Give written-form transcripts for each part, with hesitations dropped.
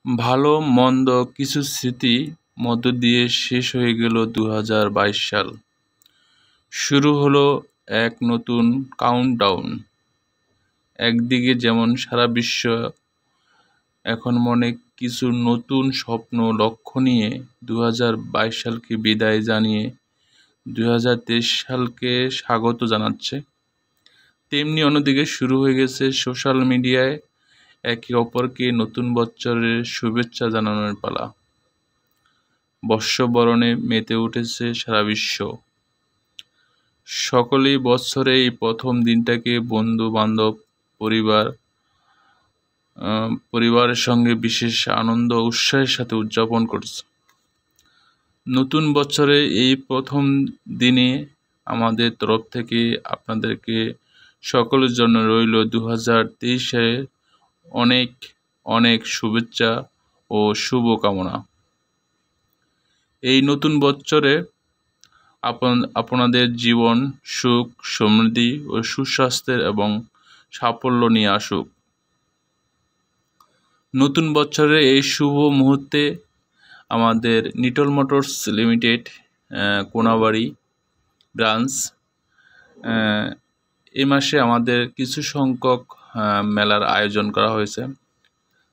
ভালো মন্দ কিছু স্মৃতি মধ্য দিয়ে শেষ হয়ে গেল 2022 সাল। শুরু হলো এক নতুন কাউন্টডাউন। একদিকে যেমন সারা বিশ্ব এখন মনে কিছু নতুন স্বপ্ন লক্ষ্য নিয়ে 2022 সালকে বিদায় জানিয়ে 2023 সালকে স্বাগত জানাচ্ছে, তেমনি অন্যদিকে শুরু হয়ে গেছে সোশ্যাল মিডিয়ায় একে অপরকে নতুন বছরের শুভেচ্ছা জানানোর পালা। বর্ষবরণে মেতে উঠেছে সারা বিশ্ব। সকলেই বছরে এই প্রথম দিনটাকে বন্ধু বান্ধব পরিবারের সঙ্গে বিশেষ আনন্দ ও উৎসাহের সাথে উদযাপন করছে। নতুন বছরে এই প্রথম দিনে আমাদের তরফ থেকে আপনাদেরকে সকলের জন্য রইল 2023 অনেক অনেক শুভেচ্ছা ও শুভকামনা। এই নতুন বছরে আপনাদের জীবন সুখ, সমৃদ্ধি ও সুস্বাস্থ্যের এবং সাফল্য নিয়ে আসুক। নতুন বছরের এই শুভ মুহূর্তে আমাদের Nitol motors limited Konabari branch এই মাসে আমাদের কিছু সংখ্যক মেলার আয়োজন করা হয়েছে।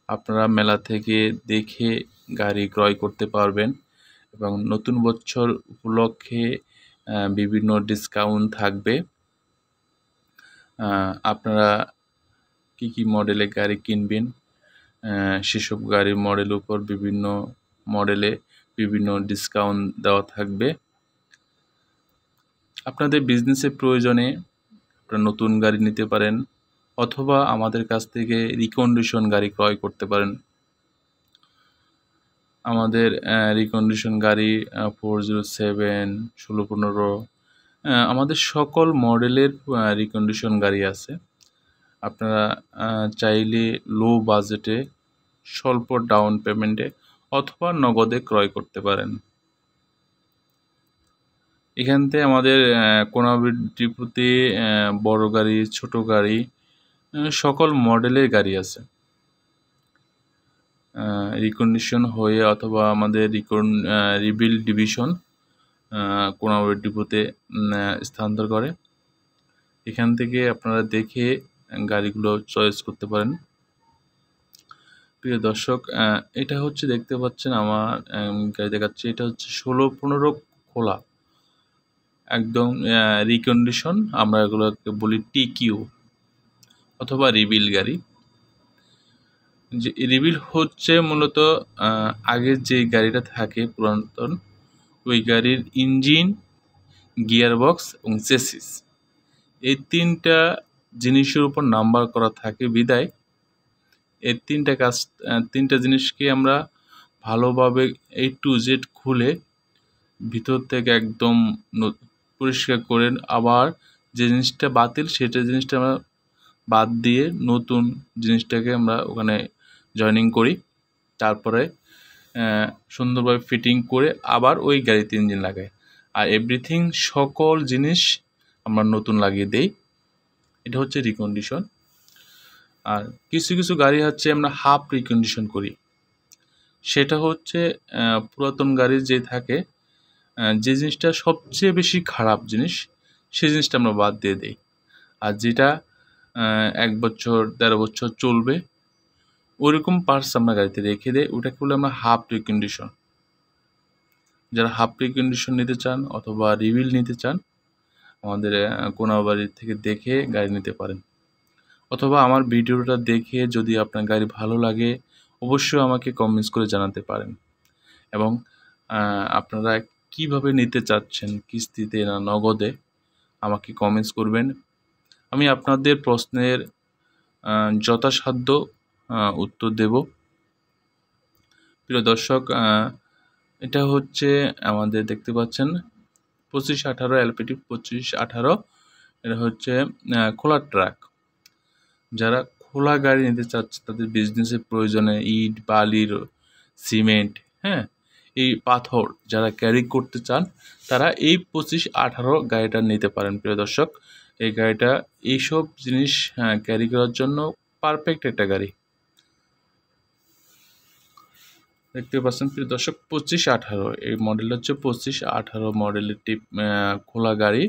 আপনারা মেলা থেকে দেখে গাড়ি ক্রয় করতে পারবেন এবং নতুন বছর উপলক্ষে বিভিন্ন ডিসকাউন্ট থাকবে। আপনারা কি মডেলে গাড়ি কিনবেন সেসব গাড়ির মডেলের উপর বিভিন্ন মডেলে বিভিন্ন ডিসকাউন্ট দেওয়া থাকবে। আপনাদের বিজনেসের প্রয়োজনে আপনারা নতুন গাড়ি নিতে পারেন অথবা আমাদের কাছ থেকে রিকন্ডিশন গাড়ি ক্রয় করতে পারেন। আমাদের রিকন্ডিশন গাড়ি 407, 1615 আমাদের সকল মডেলের রিকন্ডিশন গাড়ি আছে। আপনারা চাইলে লো বাজেটে স্বল্প ডাউন পেমেন্টে অথবা নগদে ক্রয় করতে পারেন। এখান থেকে আমাদের কোনাবাড়ি ডিপোতে বড় গাড়ি, ছোট গাড়ি সকল মডেলের গাড়ি আছে। রিকন্ডিশন হয়ে অথবা আমাদের রিবিল্ড ডিভিশন কোনাবাড়ি ডিপোতে স্থানান্তর করে। এখান থেকে আপনারা দেখে গাড়িগুলো চয়েস করতে পারেন। প্রিয় দর্শক, এটা হচ্ছে দেখতে পাচ্ছেন আমার গাড়ি দেখাচ্ছে, এটা হচ্ছে 1615 খোলা একদম রিকন্ডিশন। আমরা এগুলোকে বলি টিকিউ অথবা রিবিল গাড়ি। যে রিবিল হচ্ছে মূলত আগের যে গাড়িটা থাকে পুরাতন, ওই গাড়ির ইঞ্জিন, গিয়ারবক্স এবং চেসিস এই তিনটা জিনিসের উপর নাম্বার করা থাকে বিদায় এই তিনটা জিনিসকে আমরা ভালোভাবে A to Z খুলে ভিতর থেকে একদম পরিষ্কার করে আবার যে জিনিসটা বাতিল সেটা জিনিসটা আমরা বাদ দিয়ে নতুন জিনিসটাকে আমরা ওখানে জয়েনিং করি। তারপরে সুন্দরভাবে ফিটিং করে আবার ওই গাড়িতে ইঞ্জিন লাগাই আর এভরিথিং সকল জিনিস আমরা নতুন লাগিয়ে দেই। এটা হচ্ছে রিকন্ডিশন। আর কিছু কিছু গাড়ি হচ্ছে আমরা হাফ রিকন্ডিশন করি। সেটা হচ্ছে পুরাতন গাড়ির যে থাকে যে জিনিসটা সবচেয়ে বেশি খারাপ জিনিস সেই জিনিসটা আমরা বাদ দিয়ে দিই। আর যেটা 1 বছর 13 বছর চলবে ওইরকম পার্টস আমরা গাড়িতে রেখে দেই, ওটাকে বলে আমরা হাফ রিকন্ডিশন। যারা হাফ রিকন্ডিশন নিতে চান অথবা রিবিল নিতে চান আমাদের কোনাবাড়ি থেকে দেখে গাড়ি নিতে পারেন। অথবা আমার ভিডিওটা দেখে যদি আপনার গাড়ি ভালো লাগে অবশ্যই আমাকে কমেন্টস করে জানাতে পারেন। এবং আপনারা কিভাবে নিতে চাচ্ছেন, কিস্তিতে না নগদে, আমাকে কমেন্টস করবেন। আমি আপনাদের প্রশ্নের যথাসাধ্য উত্তর দেব। প্রিয় দর্শক, এটা হচ্ছে আমাদের দেখতে পাচ্ছেন 2518 LPT 2518। এটা হচ্ছে খোলা ট্রাক। যারা খোলা গাড়ি নিতে চাচ্ছে তাদের বিজনেসের প্রয়োজনে ইট, বালির, সিমেন্ট, এই পাথর যারা ক্যারি করতে চান তারা এই 2518 গাড়িটা নিতে পারেন। প্রিয় দর্শক, এই গাড়িটা এইসব জিনিস ক্যারি করার জন্য পারফেক্ট একটা গাড়ি। দেখতে পাচ্ছেন প্রিয় দর্শক 2518 এই মডেল হচ্ছে 2518 মডেলের খোলা গাড়ি,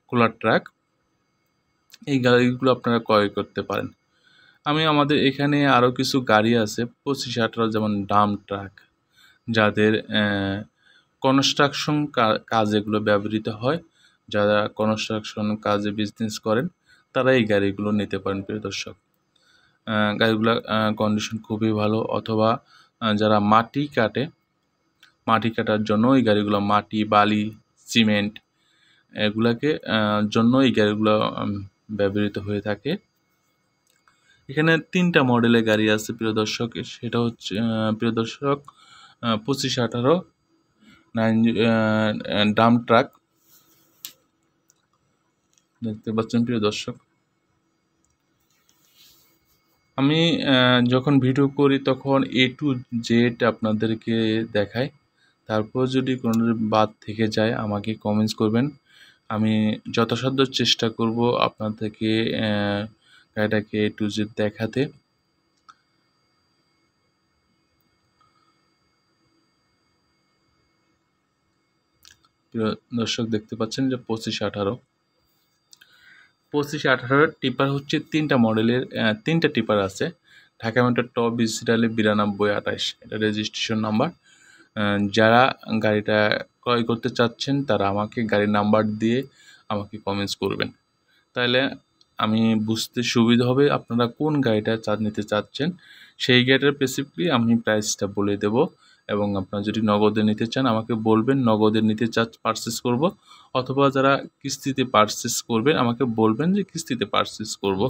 খোলা ট্রাক। এই গাড়িগুলো আপনারা ক্রয় করতে পারেন। আমি আমাদের এখানে আরও কিছু গাড়ি আছে 2518 যেমন ডাম্প ট্রাক, যাদের কনস্ট্রাকশন কাজ এগুলো ব্যবহৃত হয়, যারা কনস্ট্রাকশন কাজে বিজনেস করেন তারা এই গাড়িগুলো নিতে পারেন প্রিয় দর্শক। গাড়িগুলোর কন্ডিশন খুবই ভালো। অথবা যারা মাটি কাটার জন্য এই গাড়িগুলো, মাটি, বালি, সিমেন্ট এগুলাকে জন্য এই গাড়িগুলো ব্যবহৃত হয়ে থাকে। এখানে 3টা মডেলের গাড়ি আছে প্রিয় দর্শক। সেটা হচ্ছে প্রিয় দর্শক 2518 ডাম্প ট্রাক দেখতে পাচ্ছেন প্রিয় দর্শক। আমি যখন ভিডিও করি তখন A to Z আপনাদেরকে দেখাই। তারপর যদি কোনো বাদ থেকে যায় আমাকে কমেন্টস করবেন। আমি যথাসাধ্য চেষ্টা করব আপনাদেরকে গাড়িটাকে A to Z দেখাতে। প্রিয় দর্শক দেখতে পাচ্ছেন যে 2518 টিপার হচ্ছে 3টা মডেলের, 3টা টিপার আছে। ঢাকা মেট্রো ট বিসিটালে 9228 এটা রেজিস্ট্রেশন নাম্বার। যারা গাড়িটা ক্রয় করতে চাচ্ছেন তারা আমাকে গাড়ির নাম্বার দিয়ে আমাকে কমেন্টস করবেন, তাহলে আমি বুঝতে সুবিধা হবে আপনারা কোন গাড়িটা নিতে চাচ্ছেন। সেই গাড়িটার স্পেসিফিকলি আমি প্রাইসটা বলে দেব। এবং আপনারা যদি নগদে নিতে চান আমাকে বলবেন, নগদে নিতে পারচেস করব। অথবা যারা কিস্তিতে পারচেস করবেন আমাকে বলবেন যে কিস্তিতে পারচেস করব,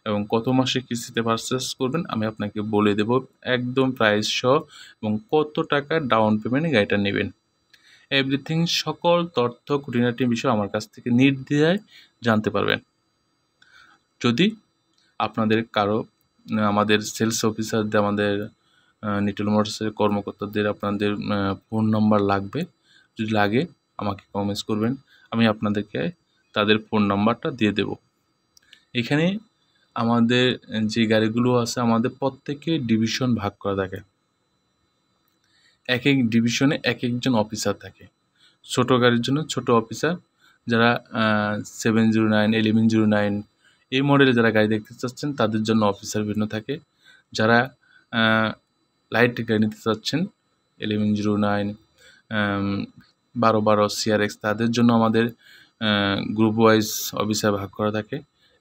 এবং কত মাসে কিস্তিতে পারচেস করবেন আমি আপনাকে বলে দেব একদম প্রাইস সহ, এবং কত টাকা ডাউন পেমেন্টে গাড়িটা নেবেন। এভরিথিং সকল তথ্য খুঁটিনাটি বিষয় আমার কাছ থেকে নির্দ্বিধায় জানতে পারবেন। যদি আপনাদের কারো আমাদের সেলস অফিসারদের, আমাদের নিটল মোটরসের কর্মকর্তাদের আপনাদের ফোন নাম্বার লাগবে, যদি লাগে আমাকে কমেন্টস করবেন, আমি আপনাদেরকে তাদের ফোন নাম্বারটা দিয়ে দেব। এখানে আমাদের যে গাড়িগুলো আছে আমাদের প্রত্যেকে ডিভিশন ভাগ করা থাকে। এক এক ডিভিশনে এক একজন অফিসার থাকে। ছোট গাড়ির জন্য ছোট অফিসার, যারা 709, 1109 এই মডেলে যারা গাড়ি দেখতে চাচ্ছেন তাদের জন্য অফিসার ভিন্ন থাকে। যারা লাইট গাড়ি নিতে চাচ্ছেন 1109, 1212 CRX তাদের জন্য আমাদের গ্রুপ ওয়াইজ অফিসার ভাগ করা থাকে।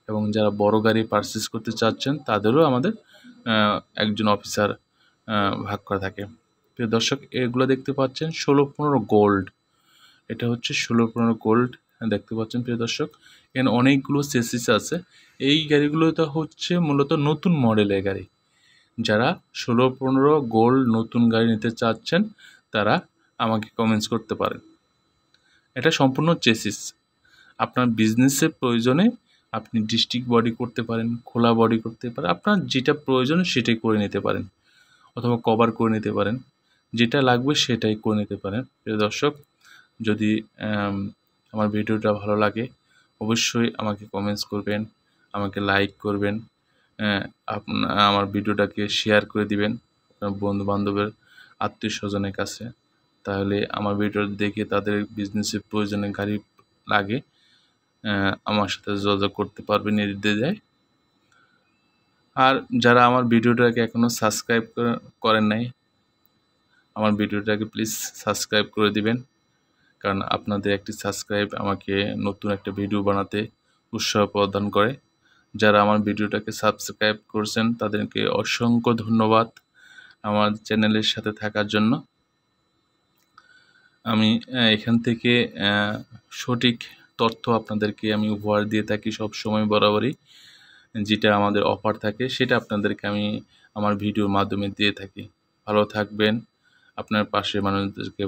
এবং যারা বড় গাড়ি পারচেস করতে চাচ্ছেন তাদেরও আমাদের একজন অফিসার ভাগ করা থাকে। প্রিয় দর্শক এগুলো দেখতে পাচ্ছেন 1615 গোল্ড, এটা হচ্ছে 1615 গোল্ড দেখতে পাচ্ছেন প্রিয় দর্শক। এখানে অনেকগুলো চেসিস আছে। এই গাড়িগুলোটা হচ্ছে মূলত নতুন মডেলের গাড়ি। যারা 1615 গোল্ড নতুন গাড়ি নিতে চাচ্ছেন তারা আমাকে কমেন্টস করতে পারেন। এটা সম্পূর্ণ চেসিস। আপনার বিজনেসের প্রয়োজনে আপনি ডিস্ট্রিক্ট বডি করতে পারেন, খোলা বডি করতে পারেন, আপনার যেটা প্রয়োজন সেটাই করে নিতে পারেন, অথবা কভার করে নিতে পারেন, যেটা লাগবে সেটাই করে নিতে পারেন। প্রিয় দর্শক যদি আমার ভিডিওটা ভালো লাগে অবশ্যই আমাকে কমেন্টস করবেন, আমাকে লাইক করবেন, আমার ভিডিওটাকে শেয়ার করে দিবেন আপনার বন্ধু বান্ধবের, আত্মীয় স্বজনের কাছে। তাহলে আমার ভিডিও দেখে তাদের বিজনেসের প্রয়োজনে গাড়ি লাগে আমার সাথে যোগাযোগ করতে পারবে নির্দ্বিধায়। আর যারা আমার ভিডিওটাকে এখনও সাবস্ক্রাইব করেন নাই আমার ভিডিওটাকে প্লিজ সাবস্ক্রাইব করে দিবেন, কারণ আপনাদের একটি সাবস্ক্রাইব আমাকে নতুন একটা ভিডিও বানাতে উৎসাহ প্রদান করে। যারা আমার ভিডিওটাকে সাবস্ক্রাইব করছেন তাদেরকে অসংখ্য ধন্যবাদ আমার চ্যানেলের সাথে থাকার জন্য। আমি এখান থেকে সঠিক তথ্য আপনাদেরকে আমি উপহার দিয়ে থাকি সব সময় বরাবরই। যেটা আমাদের অফার থাকে সেটা আপনাদেরকে আমি আমার ভিডিওর মাধ্যমে দিয়ে থাকি। ভালো থাকবেন, আপনার পাশের মানুষদেরকে